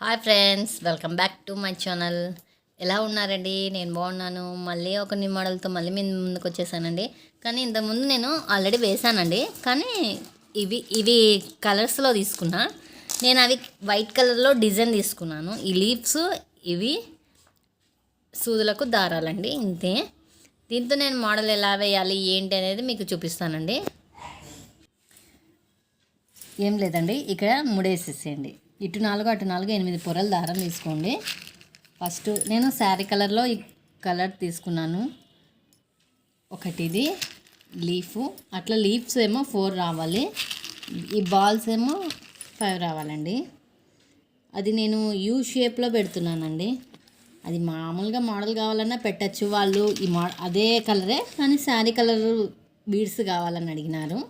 Hi friends, welcome back to my channel. ఎలా ఉన్నారండి? నేను బాగున్నాను. మళ్ళీ ఒక న్యూ మోడల్తో మళ్ళీ మీ ముందుకు వచ్చేసానండి. కానీ ఇంతకుముందు నేను ఆల్రెడీ వేసానండి. కానీ ఇవి కలర్స్లో తీసుకున్నా. నేను అవి వైట్ కలర్లో డిజైన్ తీసుకున్నాను. ఈ లీవ్స్, ఇవి సూదులకు దారాలండి. ఇంతే. దీంతో నేను మోడల్ ఎలా వేయాలి ఏంటి అనేది మీకు చూపిస్తానండి. ఏం లేదండి, ఇక్కడ ముడేసేసేయండి. ఇటు 4 అటు 4 8 పొరల దారం తీసుకోండి. ఫస్ట్ నేను శారీ కలర్లో ఈ కలర్ తీసుకున్నాను. ఒకటి ఇది లీఫ్, అట్లా లీవ్స్ ఏమో 4 రావాలి, ఈ బాల్స్ ఏమో 5 రావాలండి. అది నేను యూ షేప్లో పెడుతున్నానండి. అది మామూలుగా మోడల్ కావాలన్నా పెట్టచ్చు. వాళ్ళు అదే కలరే కానీ శారీ కలర్ బీడ్స్ కావాలని అడిగినారు.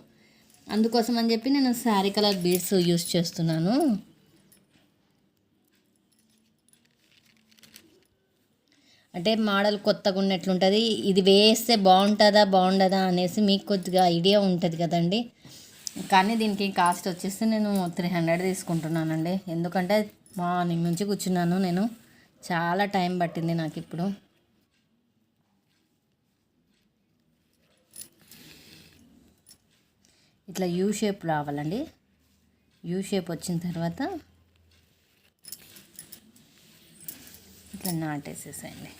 అందుకోసం అని చెప్పి నేను శారీ కలర్ బీడ్స్ యూస్ చేస్తున్నాను. అంటే మోడల్ కొత్తగా ఉన్నట్లుంటుంది. ఇది వేస్తే బాగుండదా అనేసి మీకు కొద్దిగా ఐడియా ఉంటుంది కదండి. కానీ దీనికి కాస్ట్ వచ్చేసి నేను 300 తీసుకుంటున్నానండి. ఎందుకంటే మార్నింగ్ నుంచి కూర్చున్నాను నేను. చాలా టైం పట్టింది నాకు. ఇప్పుడు ఇట్లా యూ షేప్ రావాలండి. యూ షేప్ వచ్చిన తర్వాత ఇట్లా నాటేసేసేయండి.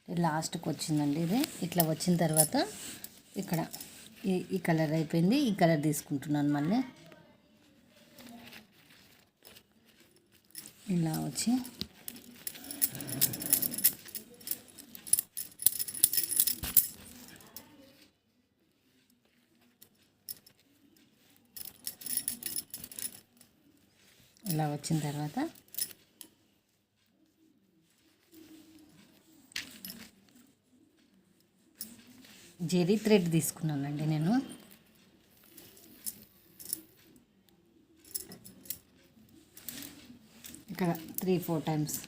లాస్ట్కి వచ్చిందండి ఇది. ఇట్లా వచ్చిన తర్వాత ఇక్కడ ఈ కలర్ అయిపోయింది. ఈ కలర్ తీసుకుంటున్నాను. మళ్ళీ ఇలా వచ్చి ఇలా వచ్చిన తర్వాత జెరీ థ్రెడ్ తీసుకున్నానండి నేను. ఇక్కడ 3-4 టైమ్స్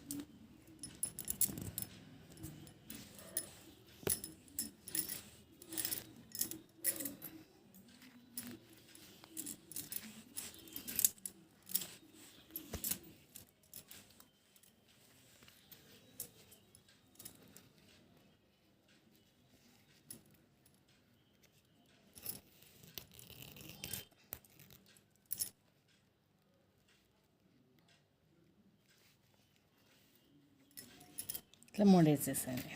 ఇట్లా మూడేసేసండి.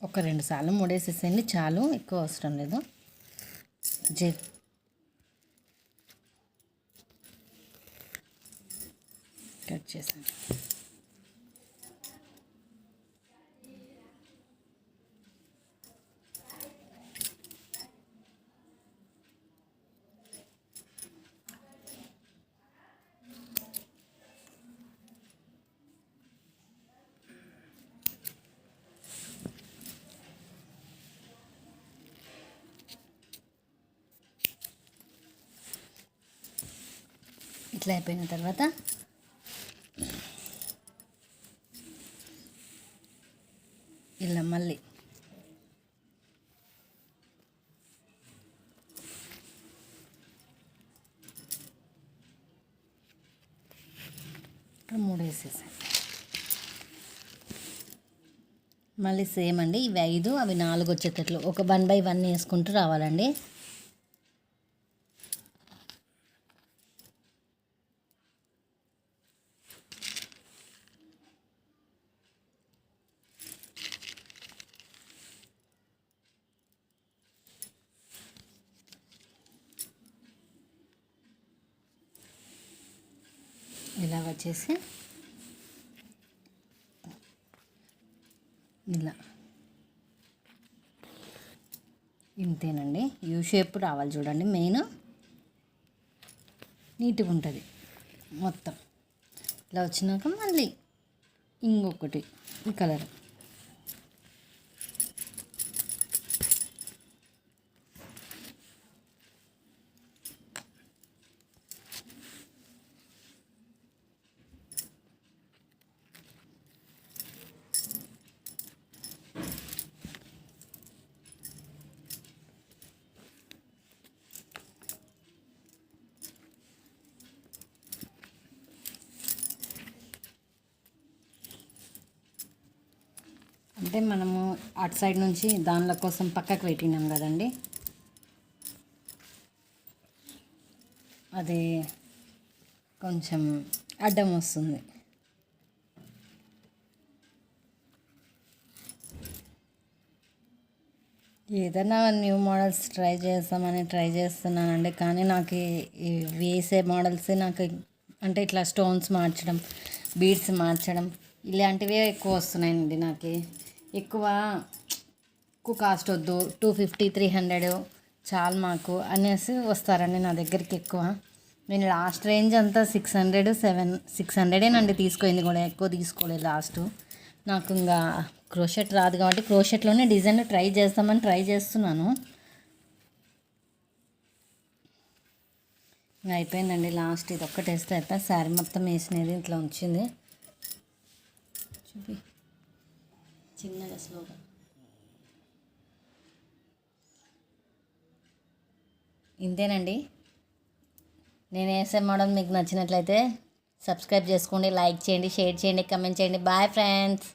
ఒక 2 సార్లు మూడేసేసేయండి చాలు, ఎక్కువ అవసరం లేదు. కట్ చేసాను. ఇట్లా అయిపోయిన తర్వాత ఇలా మళ్ళీ ఇక్కడ 3 వేసేసాను. మళ్ళీ సేమ్ అండి. ఇవి 5 అవి 4 వచ్చేటట్లు ఒక 1 by 1 వేసుకుంటూ రావాలండి. ఇలా వచ్చేసి ఇలా ఇంతేనండి. యూ షేప్ రావాలి చూడండి. మెయిన్ నీట్గా ఉంటుంది మొత్తం. ఇలా వచ్చినాక మళ్ళీ ఇంకొకటి ఈ కలర్ అంటే మనము అటు సైడ్ నుంచి దానిల కోసం పక్కకు పెట్టినాం కదండి, అది కొంచెం అడ్డం వస్తుంది. ఏదైనా న్యూ మోడల్స్ ట్రై చేస్తున్నానండి. కానీ నాకు ఈ వేసే మోడల్స్ నాకు అంటే ఇట్లా స్టోన్స్ మార్చడం, బీడ్స్ మార్చడం ఇలాంటివే ఎక్కువ వస్తున్నాయండి. నాకు ఎక్కువ కాస్ట్ వద్దు, 250 300 చాలు మాకు అనేసి వస్తారండి నా దగ్గరికి ఎక్కువ. నేను లాస్ట్ రేంజ్ అంతా 600 తీసుకోయింది కూడా, ఎక్కువ తీసుకోలేదు లాస్ట్. నాకు ఇంకా క్రోషెట్ రాదు కాబట్టి క్రోషెట్లోనే డిజైన్ ట్రై చేస్తున్నాను. ఇంకా అయిపోయిందండి. లాస్ట్ ఇది ఒక్కటి వేస్తే అయితే శారీ మొత్తం వేసినది ఇట్లా ఉంచింది. చూపి చిన్నగా స్లోగా. ఇంతేనండి. నేను వేసే మోడల్ మీకు నచ్చినట్లయితే సబ్స్క్రైబ్ చేసుకోండి, లైక్ చేయండి, షేర్ చేయండి, కమెంట్ చేయండి. Bye friends.